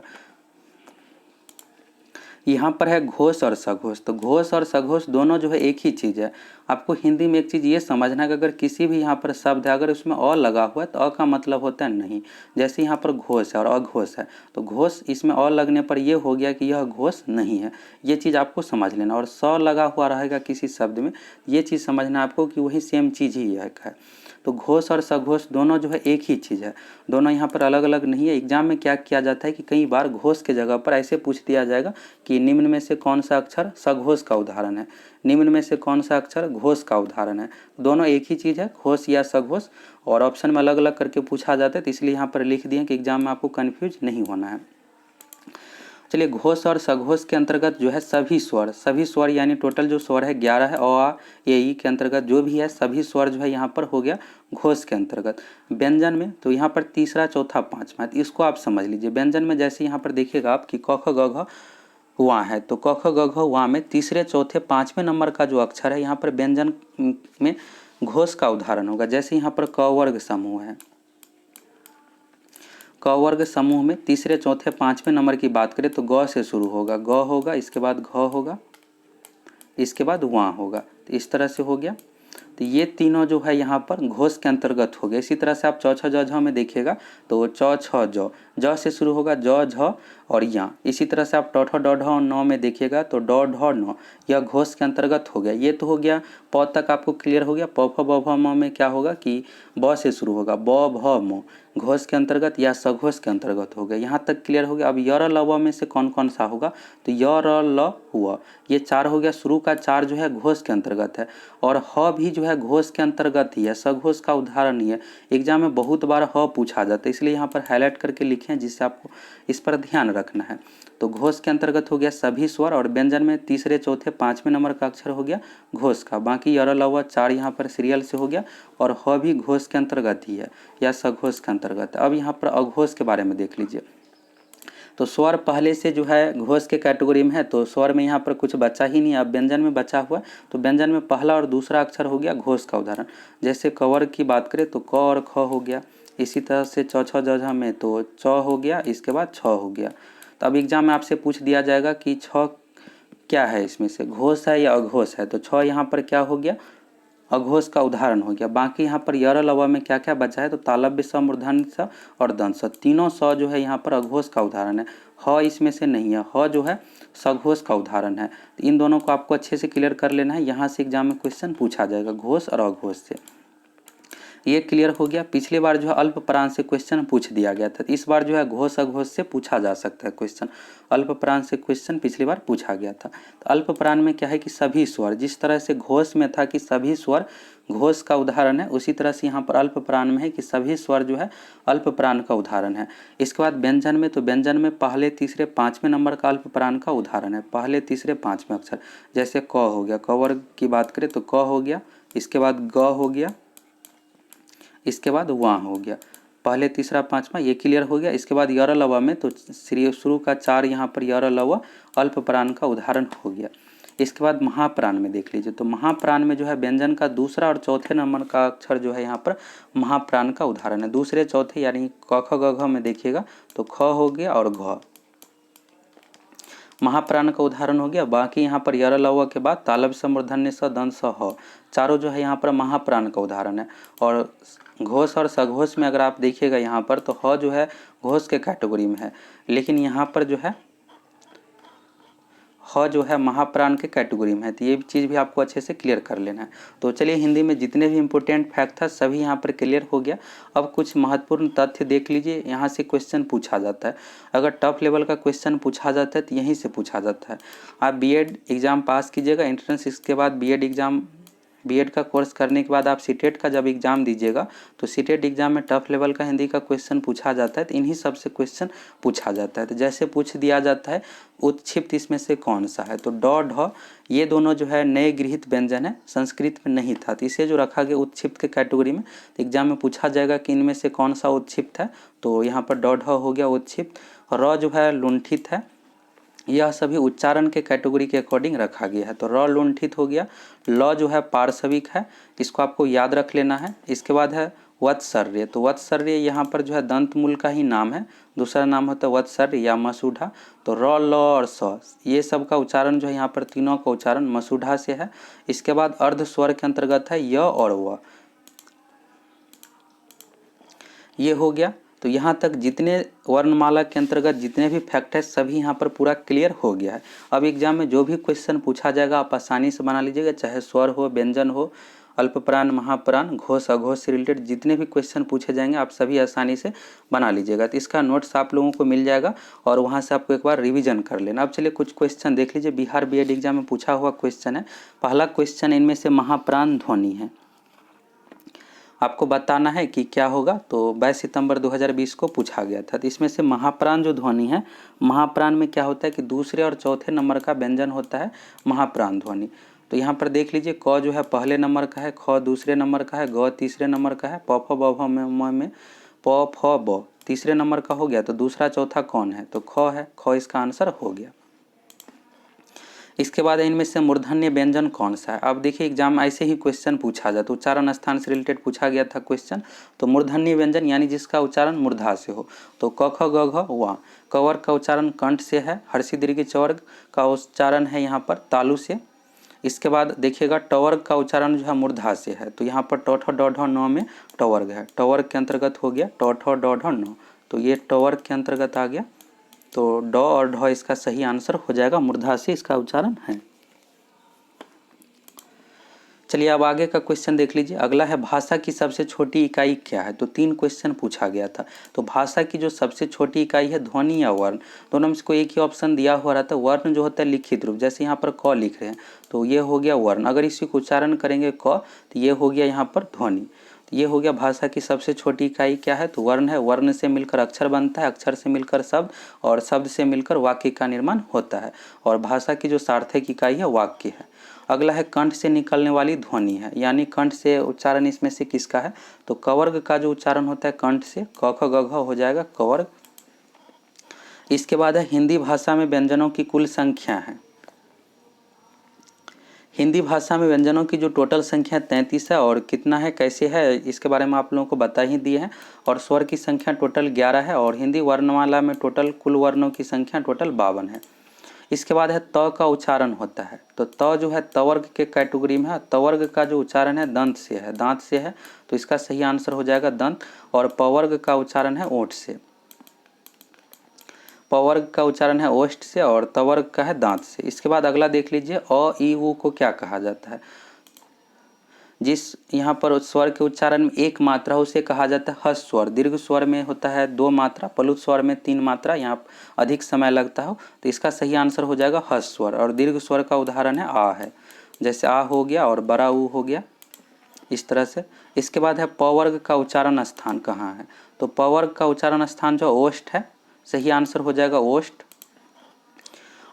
यहाँ पर है घोष और सघोष। तो घोष और सघोष दोनों जो है एक ही चीज़ है। आपको हिंदी में एक चीज़ ये समझना है कि अगर किसी भी यहाँ पर शब्द है अगर उसमें अ लगा हुआ है तो अ का मतलब होता है नहीं। जैसे यहाँ पर घोष है और अघोष है, तो घोष इसमें अ लगने पर ये हो गया कि यह घोष नहीं है, ये चीज़ आपको समझ लेना। और स लगा हुआ रहेगा किसी शब्द में, ये चीज़ समझना आपको कि वही सेम चीज़ ही है। तो घोष और सघोष दोनों जो है एक ही चीज़ है, दोनों यहाँ पर अलग अलग नहीं है। एग्जाम में क्या किया जाता है कि कई बार घोष के जगह पर ऐसे पूछ दिया जाएगा कि निम्न में से कौन सा अक्षर सघोष का उदाहरण है, निम्न में से कौन सा अक्षर घोष का उदाहरण है। दोनों एक ही चीज़ है, घोष या सघोष, और ऑप्शन में अलग अलग करके पूछा जाता है। तो इसलिए यहाँ पर लिख दिए कि एग्जाम में आपको कन्फ्यूज नहीं होना है। चलिए घोष और सघोष के अंतर्गत जो है सभी स्वर यानी टोटल जो स्वर है 11 है। अ आ ए ई के अंतर्गत जो भी है सभी स्वर जो है यहाँ पर हो गया घोष के अंतर्गत। व्यंजन में तो यहाँ पर तीसरा चौथा पांचवा, इसको आप समझ लीजिए। व्यंजन में जैसे यहाँ पर देखिएगा आप कि क ख ग घ वहाँ है, तो क ख ग घ वहाँ में तीसरे चौथे पांचवें नंबर का जो अक्षर है यहाँ पर व्यंजन में घोष का उदाहरण होगा। जैसे यहाँ पर क वर्ग समूह है, क वर्ग समूह में तीसरे चौथे पांचवें नंबर की बात करें तो ग से शुरू होगा, ग होगा, इसके बाद घ होगा, इसके बाद वहाँ होगा। तो इस तरह से हो गया। तो ये तीनों जो है यहाँ पर घोष के अंतर्गत हो गए। इसी तरह से आप च छ ज झ में देखिएगा तो च छ ज से शुरू होगा, ज झ और या। इसी तरह से आप ट ठ ड ढ न में देखिएगा तो ड ढ न, यह घोष के अंतर्गत हो गया। ये तो हो गया, प तक आपको क्लियर हो गया। प फ ब भ म में क्या होगा कि ब से शुरू होगा, ब भ म, घोष के अंतर्गत या सघोष के अंतर्गत हो गया। यहाँ तक क्लियर हो गया। अब य र ल व में से कौन कौन सा होगा, तो य र ल व, ये 4 हो गया। शुरू का 4 जो है घोष के अंतर्गत है, और ह भी जो है घोष के अंतर्गत ही है, सघोष का उदाहरण ही है। एग्जाम में बहुत बार ह पूछा जाता है, इसलिए यहाँ पर हाईलाइट करके लिखे हैं जिससे आपको इस पर ध्यान रखना है। तो घोष के अंतर्गत हो गया सभी स्वर, और व्यंजन में तीसरे चौथे पांचवें नंबर का अक्षर हो गया घोष का। बाकी य र ल व 4 यहाँ पर सीरियल से हो गया, और ह भी घोष के अंतर्गत ही है या सघोष के अंतर्गत है। अब यहाँ पर अघोष के बारे में देख लीजिए। तो स्वर पहले से जो है घोष के कैटेगरी में है, तो स्वर में यहाँ पर कुछ बचा ही नहीं, अब व्यंजन में बचा हुआ। तो व्यंजन में पहला और दूसरा अक्षर हो गया घोष का उदाहरण। जैसे कवर्ग की बात करें तो क और ख हो गया। इसी तरह से च छ ज झ में तो च हो गया, इसके बाद छ हो गया। तो अब एग्जाम में आपसे पूछ दिया जाएगा कि छ क्या है, इसमें से घोष है या अघोष है। तो छ यहाँ पर क्या हो गया, अघोष का उदाहरण हो गया। बाकी यहाँ पर यर लवा में क्या क्या बचा है, तो तालव्य स, मूर्धन्य स और दंत स, तीनों स जो है यहाँ पर अघोष का उदाहरण है। ह इसमें से नहीं है, ह जो है सघोष का उदाहरण है। तो इन दोनों को आपको अच्छे से क्लियर कर लेना है, यहाँ से एग्जाम में क्वेश्चन पूछा जाएगा घोष और अघोष से। ये क्लियर हो गया। पिछली बार जो है अल्प प्राण से क्वेश्चन पूछ दिया गया था, इस बार जो है घोष अघोष से पूछा जा सकता है क्वेश्चन। अल्प प्राण से क्वेश्चन पिछली बार पूछा गया था। तो अल्प प्राण में क्या है कि सभी स्वर, जिस तरह से घोष में था कि सभी स्वर घोष का उदाहरण है, उसी तरह से यहाँ पर अल्प प्राण में है कि सभी स्वर जो है अल्प प्राण का उदाहरण है। इसके बाद व्यंजन में, तो व्यंजन में पहले तीसरे पाँचवें नंबर का अल्प प्राण का उदाहरण है, पहले तीसरे पाँचवें अक्षर। जैसे क हो गया, क वर्ग की बात करें तो क हो गया, इसके बाद ग हो गया, इसके बाद वाह हो गया, पहले तीसरा पाँचवा ये क्लियर हो गया। इसके बाद यर लवा में तो शुरू का 4 यहाँ पर यर लवा अल्प प्राण का उदाहरण हो गया। इसके बाद महाप्राण में देख लीजिए, तो महाप्राण में जो है व्यंजन का दूसरा और चौथे नंबर का अक्षर जो है यहाँ पर महाप्राण का उदाहरण है। दूसरे चौथे यानी क ख ग घ में देखिएगा तो ख हो गया और घ महाप्राण का उदाहरण हो गया। बाकी यहाँ पर यर लवा के बाद तालव्य स, मूर्धन्य स, दंत स, ह, चारों जो है यहाँ पर महाप्राण का उदाहरण है। और घोष और सघोष में अगर आप देखिएगा यहाँ पर तो ह जो है घोष के कैटेगरी में है, लेकिन यहाँ पर जो है ह जो है महाप्राण के कैटेगरी में है। तो ये चीज़ भी आपको अच्छे से क्लियर कर लेना है। तो चलिए हिंदी में जितने भी इंपॉर्टेंट फैक्ट था सभी यहाँ पर क्लियर हो गया। अब कुछ महत्वपूर्ण तथ्य देख लीजिए, यहाँ से क्वेश्चन पूछा जाता है। अगर टफ लेवल का क्वेश्चन पूछा जाता है तो यहीं से पूछा जाता है। आप बीएड एग्ज़ाम पास कीजिएगा, एंट्रेंस, इसके बाद बीएड का कोर्स करने के बाद आप सीटेट का जब एग्ज़ाम दीजिएगा तो सीटेट एग्ज़ाम में टफ लेवल का हिंदी का क्वेश्चन पूछा जाता है। तो इन्हीं सब से क्वेश्चन पूछा जाता है। तो जैसे पूछ दिया जाता है उत्क्षिप्त इसमें से कौन सा है, तो ड ढ ये दोनों जो है नए गृहीत व्यंजन है, संस्कृत में नहीं था, तो इसे जो रखा गया उत्क्षिप्त के कैटेगरी में। तो एग्जाम में पूछा जाएगा कि इनमें से कौन सा उत्क्षिप्त है, तो यहाँ पर ड ढ हो गया उत्क्षिप्त। र जो है लुंठित है, यह सभी उच्चारण के कैटेगरी के अकॉर्डिंग रखा गया है। तो र लुंठित हो गया। ल जो है पार्श्विक है, इसको आपको याद रख लेना है। इसके बाद है वत्सर्य, तो वत्सर्य यहाँ पर जो है दंत मूल का ही नाम है, दूसरा नाम होता है वत्सर्य या मसूढ़ा। तो र ल और स ये सब का उच्चारण जो है यहाँ पर तीनों का उच्चारण मसूढ़ा से है। इसके बाद अर्ध स्वर के अंतर्गत है य और व, ये हो गया। तो यहाँ तक जितने वर्णमाला के अंतर्गत जितने भी फैक्ट है सभी यहाँ पर पूरा क्लियर हो गया है। अब एग्जाम में जो भी क्वेश्चन पूछा जाएगा आप आसानी से बना लीजिएगा, चाहे स्वर हो, व्यंजन हो, अल्पप्राण, महाप्राण, घोष, अघोष से रिलेटेड जितने भी क्वेश्चन पूछे जाएंगे आप सभी आसानी से बना लीजिएगा। तो इसका नोट्स आप लोगों को मिल जाएगा और वहाँ से आपको एक बार रिविजन कर लेना। अब चलिए कुछ क्वेश्चन देख लीजिए, बिहार बीएड एग्जाम में पूछा हुआ क्वेश्चन है। पहला क्वेश्चन इनमें से महाप्राण ध्वनि है, आपको बताना है कि क्या होगा। तो 22 सितंबर 2020 को पूछा गया था। तो इसमें से महाप्राण जो ध्वनि है, महाप्राण में क्या होता है कि दूसरे और चौथे नंबर का व्यंजन होता है महाप्राण ध्वनि। तो यहाँ पर देख लीजिए, क जो है पहले नंबर का है, ख दूसरे नंबर का है, ग तीसरे नंबर का है, प फ ब भ में प फ ब तीसरे नंबर का हो गया। तो दूसरा चौथा कौन है, तो ख है, ख इसका आंसर हो गया। इसके बाद इनमें से मूर्धन्य व्यंजन कौन सा है। अब देखिए एग्जाम ऐसे ही क्वेश्चन पूछा जाता है, उच्चारण स्थान से रिलेटेड पूछा गया था क्वेश्चन। तो मूर्धन्य व्यंजन यानी जिसका उच्चारण मूर्धा से हो, तो क ख ग घ वा। कवर्ग का उच्चारण कंठ से है, हर्षि दीर्घ चवर्ग का उच्चारण है यहाँ पर तालु से। इसके बाद देखिएगा टवर्ग का उच्चारण जो है मूर्धा से है, तो यहाँ पर ट ठ ड ढ न में टवर्ग है, टवर्ग के अंतर्गत हो गया ट ठ ड ढ न, तो ये टवर्ग के अंतर्गत आ गया। तो ड और ढ इसका सही आंसर हो जाएगा, मूर्धा से इसका उच्चारण है। चलिए अब आगे का क्वेश्चन देख लीजिए। अगला है भाषा की सबसे छोटी इकाई क्या है। तो 3 क्वेश्चन पूछा गया था। तो भाषा की जो सबसे छोटी इकाई है ध्वनि या वर्ण, दोनों में से कोई एक ही ऑप्शन दिया हुआ रहता है। वर्ण जो होता है लिखित रूप, जैसे यहाँ पर क लिख रहे हैं तो ये हो गया वर्ण, अगर इसी को उच्चारण करेंगे क तो ये हो गया यहाँ पर ध्वनि। तो ये हो गया भाषा की सबसे छोटी इकाई क्या है, तो वर्ण है। वर्ण से मिलकर अक्षर बनता है, अक्षर से मिलकर शब्द और शब्द से मिलकर वाक्य का निर्माण होता है। और भाषा की जो सार्थक इकाई है वाक्य है। अगला है कंठ से निकलने वाली ध्वनि है, यानी कंठ से उच्चारण इसमें से किसका है, तो कवर्ग का जो उच्चारण होता है कंठ से, क ख ग घ हो जाएगा कवर्ग। इसके बाद है हिंदी भाषा में व्यंजनों की कुल संख्या है। हिंदी भाषा में व्यंजनों की जो टोटल संख्या 33 है, और कितना है कैसे है इसके बारे में आप लोगों को बता ही दिए हैं। और स्वर की संख्या टोटल 11 है, और हिंदी वर्णमाला में टोटल कुल वर्णों की संख्या टोटल 52 है। इसके बाद है त का उच्चारण होता है, तो त जो है तवर्ग के कैटेगरी में है। तवर्ग का जो उच्चारण है दंत से है, दांत से है, तो इसका सही आंसर हो जाएगा दंत। और पवर्ग का उच्चारण है ओठ से, पवर्ग का उच्चारण है ओष्ठ से और तवर्ग का है दांत से। इसके बाद अगला देख लीजिए, अ ई उ को क्या कहा जाता है। जिस यहाँ पर स्वर के उच्चारण में एक मात्रा उसे कहा जाता है हस् स्वर। दीर्घ स्वर में होता है 2 मात्रा, प्लुत स्वर में 3 मात्रा, यहाँ अधिक समय लगता हो, तो इसका सही आंसर हो जाएगा हस् स्वर। और दीर्घ स्वर का उदाहरण है आ है, जैसे आ हो गया और बड़ा ऊ हो गया, इस तरह से। इसके बाद है पवर्ग का उच्चारण स्थान कहाँ है, तो पवर्ग का उच्चारण स्थान जो ओष्ठ है, सही आंसर हो जाएगा ओष्ठ।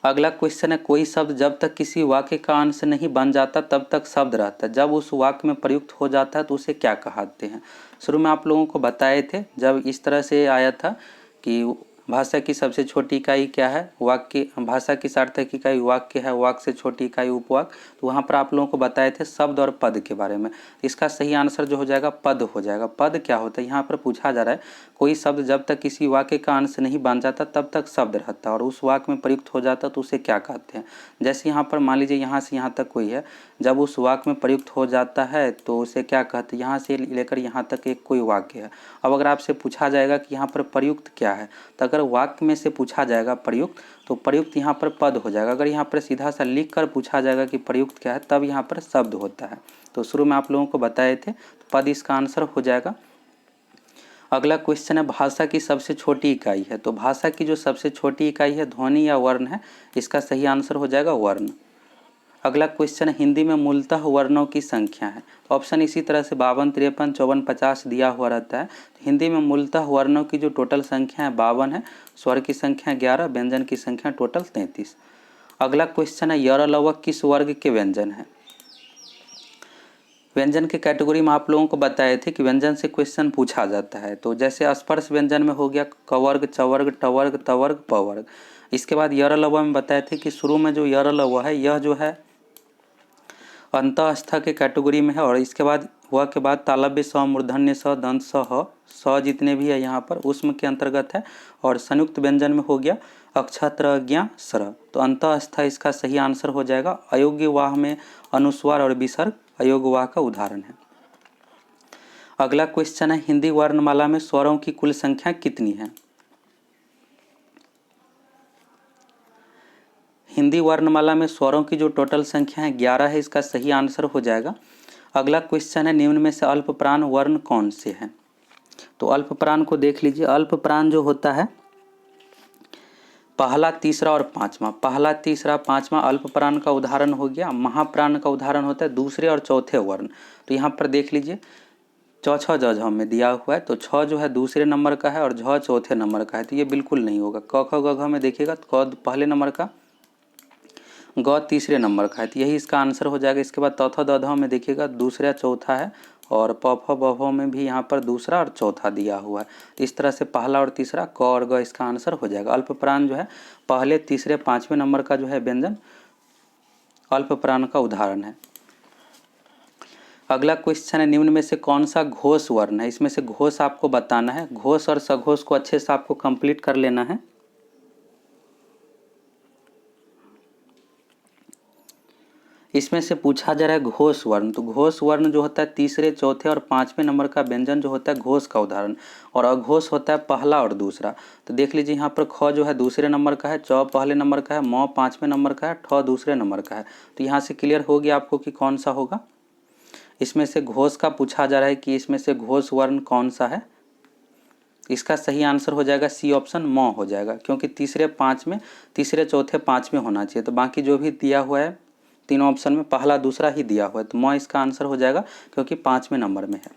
अगला क्वेश्चन है, कोई शब्द जब तक किसी वाक्य का अंश नहीं बन जाता तब तक शब्द रहता है, जब उस वाक्य में प्रयुक्त हो जाता है तो उसे क्या कहते हैं। शुरू में आप लोगों को बताए थे जब इस तरह से आया था कि भाषा की सबसे छोटी इकाई क्या है, वाक्य। भाषा की सार्थक इकाई वाक्य है, वाक्य से छोटी इकाई उपवाक्य। तो वहाँ पर आप लोगों को बताए थे शब्द और पद के बारे में। इसका सही आंसर जो हो जाएगा पद हो जाएगा। पद क्या होता है, यहाँ पर पूछा जा रहा है कोई शब्द जब तक किसी वाक्य का अंश नहीं बन जाता तब तक शब्द रहता है और उस वाक्य में प्रयुक्त हो जाता तो उसे क्या कहते हैं। जैसे यहाँ पर मान लीजिए यहाँ से यहाँ तक कोई है, जब उस वाक्य में प्रयुक्त हो जाता है तो उसे क्या कहते हैं। यहाँ से लेकर यहाँ तक एक कोई वाक्य है। अब अगर आपसे पूछा जाएगा कि यहाँ पर प्रयुक्त क्या है, तो अगर वाक्य में से पूछा जाएगा प्रयुक्त, तो प्रयुक्त यहाँ पर पद हो जाएगा। अगर यहाँ पर सीधा सा लिख कर पूछा जाएगा कि प्रयुक्त क्या है, तब यहाँ पर शब्द होता है। तो शुरू में आप लोगों को बताए थे, तो पद इसका आंसर हो जाएगा। अगला क्वेश्चन है, भाषा की सबसे छोटी इकाई है, तो भाषा की जो सबसे छोटी इकाई है ध्वनि या वर्ण है, इसका सही आंसर हो जाएगा वर्ण। अगला क्वेश्चन है, हिंदी में मूलतः वर्णों की संख्या है, तो ऑप्शन इसी तरह से 52, 53, 54, 50 दिया हुआ रहता है। तो हिंदी में मूलतः वर्णों की जो टोटल संख्या है 52 है, स्वर की संख्या 11, व्यंजन की संख्या टोटल 33। अगला क्वेश्चन है, यर लवक किस वर्ग के व्यंजन है। व्यंजन के कैटेगरी में आप लोगों को बताए थे कि व्यंजन से क्वेश्चन पूछा जाता है। तो जैसे स्पर्श व्यंजन में हो गया कवर्ग, चवर्ग, टवर्ग, तवर्ग, पवर्ग। इसके बाद यर लव में बताए थे कि शुरू में जो यर लव है यह जो है अंतःस्थ के कैटेगरी में है, और इसके बाद वह के बाद तालव्य स, मूर्धन्य स, दंत स, ह, स जितने भी है यहाँ पर उसमें के अंतर्गत है। और संयुक्त व्यंजन में हो गया अक्षत्र, ज्ञ, स्र। तो अंतःस्थ इसका सही आंसर हो जाएगा। अयोग्य वाह में अनुस्वार और विसर्ग अयोग्य वाह का उदाहरण है। अगला क्वेश्चन है, हिंदी वर्णमाला में स्वरों की कुल संख्या कितनी है। हिंदी वर्णमाला में स्वरों की जो टोटल संख्या है 11 है, इसका सही आंसर हो जाएगा। अगला क्वेश्चन है, निम्न में से अल्प प्राण वर्ण कौन से हैं। तो अल्प प्राण को देख लीजिए। अल्प प्राण जो होता है पहला, तीसरा और पांचवा। पहला, तीसरा, पांचवा अल्प प्राण का उदाहरण हो गया। महाप्राण का उदाहरण होता है दूसरे और चौथे वर्ण। तो यहाँ पर देख लीजिए च, छ, ज, झ में दिया हुआ है, तो छ जो है दूसरे नंबर का है और झ चौथे नंबर का है, तो ये बिल्कुल नहीं होगा। क, ख, ग, घ में देखिएगा तो क पहले नंबर का, ग तीसरे नंबर का है, तो यही इसका आंसर हो जाएगा। इसके बाद थ, द, ध में देखिएगा दूसरा चौथा है, और प, फ, ब, भ में भी यहाँ पर दूसरा और चौथा दिया हुआ है। इस तरह से पहला और तीसरा क और ग इसका आंसर हो जाएगा। अल्प प्राण जो है पहले, तीसरे, पांचवें नंबर का जो है व्यंजन अल्प प्राण का उदाहरण है। अगला क्वेश्चन है, निम्न में से कौन सा घोष वर्ण है। इसमें से घोष आपको बताना है। घोष और सघोष को अच्छे से आपको कंप्लीट कर लेना है। इसमें से पूछा जा रहा है घोष वर्ण, तो घोष वर्ण जो होता है तीसरे, चौथे और पांचवें नंबर का व्यंजन जो होता है घोष का उदाहरण, और अघोष होता है पहला और दूसरा। तो देख लीजिए यहाँ पर ख जो है दूसरे नंबर का है, च पहले नंबर का है, म पांचवें नंबर का है, ठ दूसरे नंबर का है। तो यहाँ से क्लियर हो गया आपको कि कौन सा होगा। इसमें से घोष का पूछा जा रहा है कि इसमें से घोष वर्ण कौन सा है। इसका सही आंसर हो जाएगा सी ऑप्शन, म हो जाएगा, क्योंकि तीसरे, पांचवें, तीसरे, चौथे, पांचवें होना चाहिए। तो बाकी जो भी दिया हुआ है तीनों ऑप्शन में पहला दूसरा ही दिया हुआ है, तो म इसका आंसर हो जाएगा क्योंकि पांचवें नंबर में है।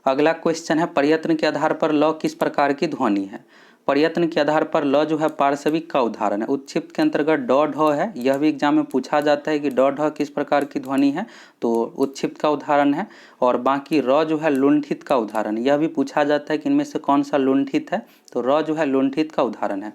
अगला क्वेश्चन है, प्रयत्न के आधार पर ल किस प्रकार की ध्वनि है। प्रयत्न के आधार पर ल जो है पार्श्विक का उदाहरण है। उत्क्षिप्त के अंतर्गत ड, ढ है, यह भी एग्जाम में पूछा जाता है कि ड, ढ किस प्रकार की ध्वनि है, तो उत्क्षिप्त का उदाहरण है। और बाकी र जो है लुंठित का उदाहरण, यह भी पूछा जाता है कि इनमें से कौन सा लुंठित है, तो र जो है लुंठित का उदाहरण है।